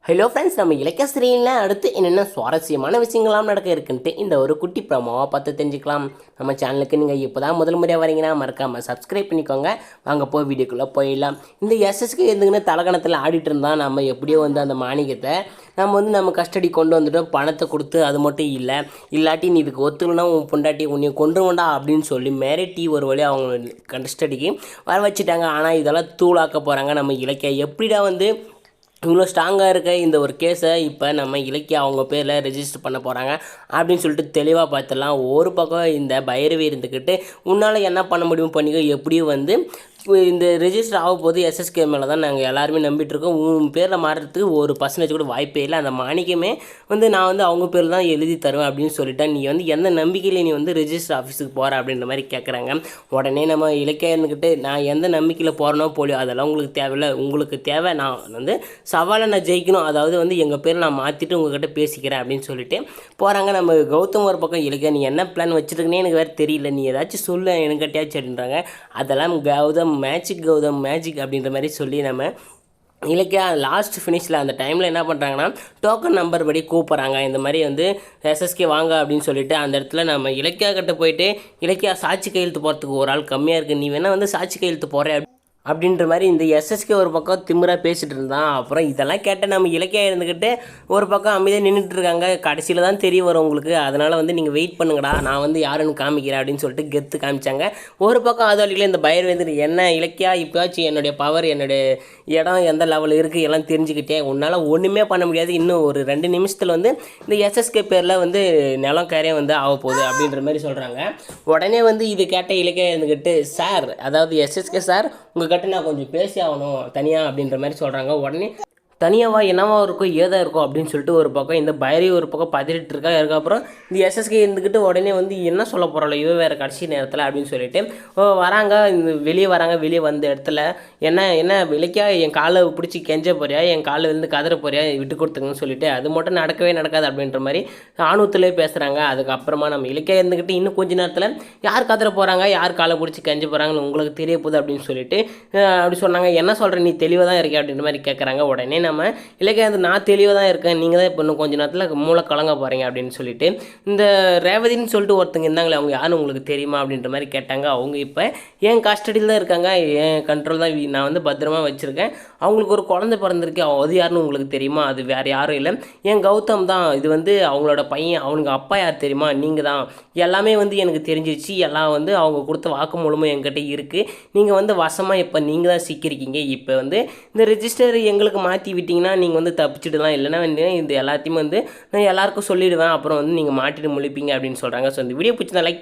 Hello friends, நம்ம இலக்கிய சிறையில் அடுத்து என்னென்ன சுவாரஸ்யமான விஷயங்கள்லாம் நடக்க இருக்குன்ட்டு இந்த ஒரு குட்டி ப்ரோமோவை பார்த்து தெரிஞ்சுக்கலாம். நம்ம சேனலுக்கு நீங்கள் இப்போ தான் முதல் முறையாக வரீங்கன்னா மறக்காமல் சப்ஸ்கிரைப் பண்ணிக்கோங்க. வாங்க போய் வீடியோக்குள்ளே போயிடலாம். இந்த எஸ்எஸ்கே எதுக்குன்னு தலகணத்தில் ஆடிட்டு இருந்தால் நம்ம எப்படியோ அந்த மாணிக்கத்தை நம்ம கஸ்டடி கொண்டு வந்துட்டோம். பணத்தை கொடுத்து அது மட்டும் இல்லாட்டி நீ இதுக்கு ஒத்துக்கணும்னா உன் பொண்டாட்டி உன்னை கொண்டுருவோண்டா அப்படின்னு சொல்லி மிரட்டி ஒரு வழி அவங்க கஸ்டடிக்கு வர வச்சுட்டாங்க. ஆனால் இதெல்லாம் தூளாக்க போகிறாங்க. நம்ம இலக்கிய எப்படிடா இவ்வளோ ஸ்ட்ராங்காக இருக்க இந்த ஒரு கேஸை இப்போ நம்ம இலக்கியா அவங்க பேரில் ரெஜிஸ்டர் பண்ண போகிறாங்க அப்படின்னு சொல்லிட்டு தெளிவாக பார்த்துடலாம். ஒரு பக்கம் இந்த பைரவி இருந்துக்கிட்டு உன்னால் என்ன பண்ண முடியும் பண்ணிக்கோ, எப்படியும் இந்த ரெஜிஸ்டர் ஆக போது எஸ்எஸ்கே மேலே தான் நாங்கள் எல்லாருமே நம்பிட்டுருக்கோம். உன் பேரில் மாறுறதுக்கு ஒரு பர்சன்டேஜ் கூட வாய்ப்பே இல்லை. அந்த மாணிக்கமே நான் அவங்க பேரில் தான் எழுதி தருவேன் அப்படின்னு சொல்லிட்டேன். நீ எந்த நம்பிக்கையில் நீ ரெஜிஸ்டர் ஆஃபீஸுக்கு போகிற அப்படின்ற மாதிரி கேட்குறாங்க. உடனே நம்ம இலக்கியா இருந்துக்கிட்டு நான் எந்த நம்பிக்கையில் போகிறனோ போலியோ அதெல்லாம் உங்களுக்கு தேவையில்லை. உங்களுக்கு தேவை நான் சவாலை நான் ஜெயிக்கணும். அதாவது எங்கள் பேரை நான் மாற்றிட்டு உங்கள்கிட்ட பேசிக்கிறேன் அப்படின்னு சொல்லிட்டு போகிறாங்க. நம்ம கௌதம் ஒரு பக்கம் இலக்கியா நீ என்ன பிளான் வச்சுருக்கனே எனக்கு வேறு தெரியல, நீ ஏதாச்சும் சொல்லு எனக்கிட்டயாச்சும் அப்படின்றாங்க. அதெல்லாம் கௌதம் மேஜிக் அப்படின்ற மாதிரி சொல்லி நம்ம இலக்கியா லாஸ்ட் ஃபினிஷில் அந்த டைமில் என்ன பண்ணுறாங்கன்னா டோக்கன் நம்பர் படி கூப்பிட்றாங்க. இந்த மாதிரி எஸ்எஸ்கே வாங்க அப்படின்னு சொல்லிட்டு அந்த இடத்துல நம்ம இலக்கியா கிட்ட போயிட்டு இலக்கியா சாட்சி கையெழுத்து போகிறதுக்கு ஒரு ஆள் கம்மியாக இருக்குது, நீ வேணால் சாட்சி கையெழுத்து போகிறேன் அப்படின்ற மாதிரி இந்த எஸ்எஸ்கே ஒரு பக்கம் திமிராக பேசிகிட்டு இருந்தான். அப்புறம் இதெல்லாம் கேட்ட நம்ம இலக்கியா இருந்துக்கிட்டு ஒரு பக்கம் அமைதியாக நின்றுட்டுருக்காங்க. கடைசியில் தான் தெரிய வரும் உங்களுக்கு, அதனால் நீங்கள் வெயிட் பண்ணுங்கடா, நான் யாருன்னு காமிக்கிறேன் அப்படின்னு சொல்லிட்டு கெத்து காமிச்சாங்க. ஒரு பக்கம் அதுவழியில் இந்த பயிர் என்ன இலக்கியா இப்போயாச்சும் என்னுடைய பவர் என்னுடைய இடம் எந்த லெவலில் இருக்குது எல்லாம் தெரிஞ்சுக்கிட்டே, உன்னால் ஒன்றுமே பண்ண முடியாது, இன்னும் ஒரு 2 நிமிஷத்தில் இந்த எஸ்எஸ்கே பேரில் நிலம் காரியம் ஆக போகுது அப்படின்ற மாதிரி சொல்கிறாங்க. உடனே இது கேட்ட இலக்கியா இருந்துக்கிட்டு சார், அதாவது எஸ்எஸ்கே சார் உங்கள்கிட்ட நான் கொஞ்சம் பேசி ஆகணும் தனியாக அப்படின்ற மாதிரி சொல்கிறாங்க. உடனே தனியாவா என்னவா இருக்கும் ஏதா இருக்கும் அப்படின்னு சொல்லிட்டு ஒரு பக்கம் இந்த பைரவி ஒரு பக்கம் பதிட்டு இருக்கா. அதுக்கப்புறம் இந்த எஸ்எஸ்கே இருந்துக்கிட்டு உடனே என்ன சொல்ல போகிறோம்ல இவ வேறு கடைசி நேரத்தில் அப்படின்னு சொல்லிட்டு வராங்க. வெளியே வராங்க. வெளியே வந்த இடத்துல என்ன விலைக்கா என் காலை பிடிச்சி கெஞ்ச போறியா, என் காலில் கதற போறியா, விட்டு கொடுத்துங்கன்னு சொல்லிட்டு அது மட்டும் நடக்கவே நடக்காது அப்படின்ற மாதிரி ஆணவத்திலே பேசுகிறாங்க. அதுக்கப்புறமா நம்ம இலக்கியா இருந்துக்கிட்டு இன்னும் கொஞ்ச நேரத்தில் யார் கதற போகிறாங்க, யார் காலை பிடிச்சி கெஞ்ச போகிறாங்கன்னு உங்களுக்கு தெரிய போகுது அப்படின்னு சொல்லிட்டு அப்படி சொன்னாங்க. என்ன சொல்கிற நீ தெளிவாக தான் இருக்கே அப்படின்ற மாதிரி கேட்குறாங்க. உடனே நம்ம இலக்கியா நான் தெளிவாக தான் இருக்கேன், நீங்கள் தான் இப்போ இன்னும் கொஞ்சம் நேரத்தில் மூளை கலங்க போகிறீங்க அப்படின்னு சொல்லிட்டு இந்த ரேவதின்னு சொல்லிட்டு ஒருத்தங்க இருந்தாங்களே அவங்க யாரும் உங்களுக்கு தெரியுமா அப்படின்ற மாதிரி கேட்டாங்க. அவங்க இப்போ என் கஸ்டடியில் தான் இருக்காங்க, என் கண்ட்ரோல் தான், நான் பத்திரமா வச்சுருக்கேன். அவங்களுக்கு ஒரு குழந்தை பிறந்திருக்கு, அது யாருன்னு உங்களுக்கு தெரியுமா, அது வேறு யாரும் இல்லை, என் கௌதம் தான், இது அவங்களோட பையன், அவனுக்கு அப்பா யார் தெரியுமா, நீங்கள் தான், எல்லாமே எனக்கு தெரிஞ்சிச்சு, எல்லாம் அவங்க கொடுத்த வாக்குமூலமும் என்கிட்ட இருக்குது, நீங்கள் வசமாக இப்போ நீங்கள் தான் சிக்கியிருக்கீங்க, இப்போ இந்த ரெஜிஸ்டர் எங்களுக்கு மாற்றி விட்டிங்கன்னா நீங்கள் தப்பிச்சுட்டுலாம், இல்லைன்னா இந்த எல்லாத்தையும் நான் எல்லாருக்கும் சொல்லிவிடுவேன், அப்புறம் நீங்கள் மாட்டிட்டு முழிப்பீங்க அப்படின்னு சொல்கிறாங்க. ஸோ இந்த வீடியோ பிடிச்சா லைக்